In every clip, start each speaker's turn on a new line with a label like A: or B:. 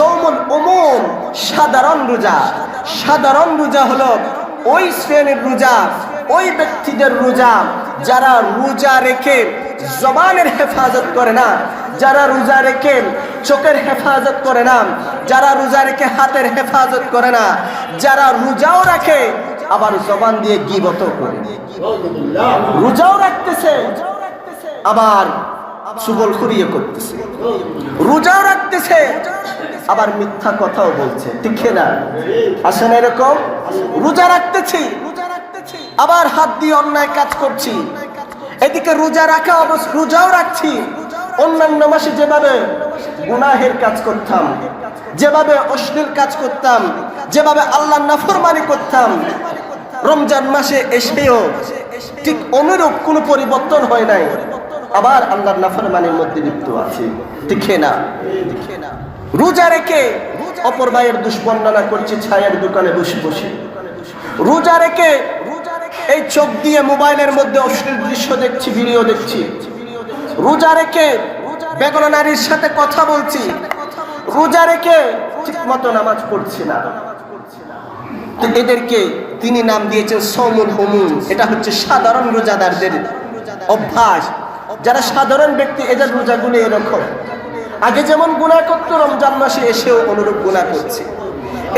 A: সৌমুল উমুম, সাধারণ রোজা। সাধারণ রোজা হলো ওই শ্রেণীর রোজা, ওই ব্যক্তিদের রোজা যারা রোজা রেখে জবানের হেফাজত করে না, যারা রোজা রেখে চোখের হেফাজত করে না, যারা রোজা রেখে হাতের হেফাজত করে না, যারা রোজাও রাখে আবার জবান দিয়ে গীবত করে, রোজাও রাখতেছে আবার চুগলখড়ি করতেছে, রোজাও রাখতেছে আবার মিথ্যা কথাও বলছে, ঠিক না? আসে না এরকম? রোজা রাখতেছি আবার হাত দিয়ে অন্যায় কাজ করছি, এদিকে রোজা রাখা অবস্থা রোজাও রাখছি, অন্যান্য মাসে যেভাবে গুনাহের কাজ করতাম, যেভাবে অশ্লীল কাজ করতাম, যেভাবে আল্লাহর নাফরমানি করতাম, রমজান মাসে এসেও ঠিক অনুরূপ কোনো পরিবর্তন হয় নাই, আবার আল্লাহর নাফরমানির মধ্যে লিপ্ত আছি, ঠিক না? রোজা রেখে অপর ভাইয়ের দুষ্বর্ণনা করছি ছায়ের দোকানে বসে বসে, রোজা রেখে এই চোখ দিয়ে মোবাইলের মধ্যে অশ্লীল দৃশ্য দেখছি, ভিডিও দেখছি, রোজা রেখে বেগনা নারীর সাথে কথা বলছি, রোজা রেখে ঠিক মতো নামাজ পড়ছি না। তো এদেরকে তিনি নাম দিয়েছেন সৌমুল হুমুম। এটা হচ্ছে সাধারণ রোজাদারদের অভ্যাস। যারা সাধারণ ব্যক্তি এদের রোজাগুলো এরকম, আগে যেমন গুনাহ করতো রমজান মাসে এসেও অনুরূপ গুনাহ করছে।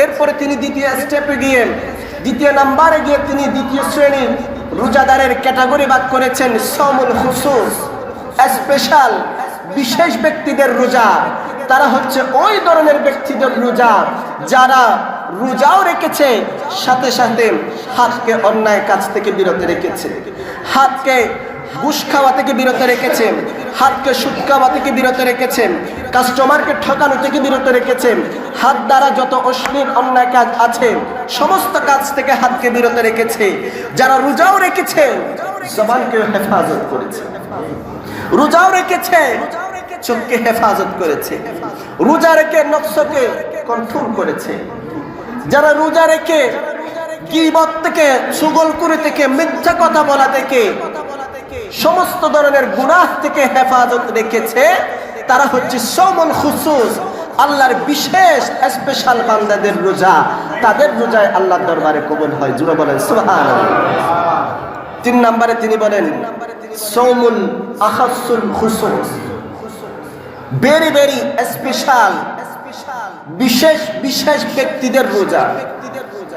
A: এরপরে তিনি দ্বিতীয় স্টেপে গিয়ে, দ্বিতীয় নাম্বারে গিয়ে তিনি দ্বিতীয় শ্রেণীর রোজাদারের ক্যাটাগরি ভাগ করেছেন সৌমুল খুসুস, স্পেশাল বিশেষ ব্যক্তিদের রোজা। তারা হচ্ছে ওই ধরনের ব্যক্তিদের রোজা যারা রোজাও রেখেছে, সাথে সাথে হাতকে অন্যায় কাজ থেকে বিরত রেখেছে, হাতকে ঘুষ খাওয়া থেকে বিরত রেখেছেন, হাতকে সুদ খাওয়া থেকে বিরত রেখেছেন, কাস্টমারকে ঠকানো থেকে বিরত রেখেছেন, হাত দ্বারা যত অশ্লীল অন্যায় কাজ আছে সমস্ত কাজ থেকে হাতকে বিরত রেখেছে। যারা রোজাও রেখেছে জবানকে হেফাজত করেছে, রোজাও রেখেছে চোখকে হেফাজত করেছে, রোজা রেখে নফসকে কন্ট্রোল করেছে, যারা রোজা রেখে গীবত থেকে, চুগলখড়ি থেকে, মিথ্যা কথা বলা থেকে, সমস্ত ধরনের গুনাহ থেকে হেফাজত রেখেছে, তারা হচ্ছে সৌমুল খুসুস, আল্লাহর বিশেষ স্পেশাল বান্দাদের রোজা। তাদের রোজায় আল্লাহর দরবারে কবুল হয়। জুড়ে বলেন সুবহানাল্লাহ। 3 নম্বরে তিনি বলেন সৌমুল আখাসুল খুসুস, ভেরি ভেরি স্পেশাল, বিশেষ বিশেষ ব্যক্তিদের রোজা।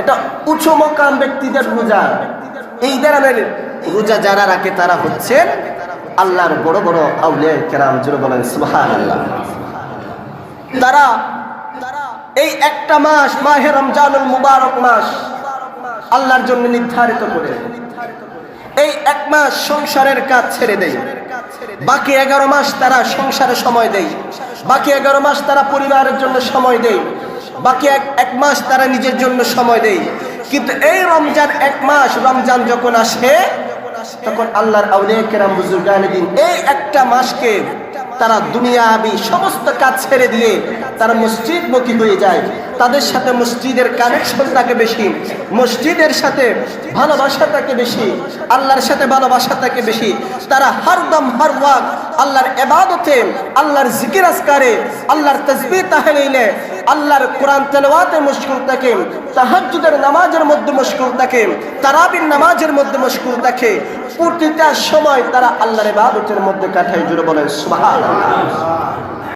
A: এটা উচ্চ মকাম ব্যক্তিদের রোজা। এই ধরনের রোজা যারা রাখে তারা হচ্ছেন আল্লাহর বড় বড় আউলিয়া কেরাম। জুড়ে বলেন সুবহানাল্লাহ। তারা এই একটা মাস, মাহে রমজানুল মুবারক মাস আল্লাহর জন্য নির্ধারিত করে এই 1 মাস সংসারের কাজ ছেড়ে দেয়, বাকি 11 মাস তারা সংসারে সময় দেয়, বাকি 11 মাস তারা পরিবারের জন্য সময় দেয়, বাকি এক মাস তারা নিজের জন্য সময় দেয়। কিন্তু এই রমজান 1 মাস, রমজান যখন আসে তখন আল্লাহর আউলিয়া কেরাম বুজুর্গানে দিন এই একটা মাসকে তারা দুনিয়াবি সমস্ত কাজ ছেড়ে দিয়ে তারা মসজিদমুখী হয়ে যায়। তাদের সাথে মসজিদের কানেকশন থাকে বেশি, মসজিদের সাথে ভালোবাসা থাকে বেশি, আল্লাহর সাথে ভালোবাসা থাকে বেশি। তারা হরদম হর ওয়াক্ত আল্লাহর ইবাদতে, আল্লাহর জিকির আজকারে, আল্লাহর তাসবিহ তাহলিলে, আল্লাহর কোরআন তেলাওয়াতে মশগুল থাকে, তাহাজ্জুদের নামাজের মধ্যে মশগুল থাকে, তারাবির নামাজের মধ্যে মশগুল থাকে। প্রতিটা সময় তারা আল্লাহর ইবাদতের মধ্যে কাটায়। জুড়ে বলেন সুবহানাল্লাহ।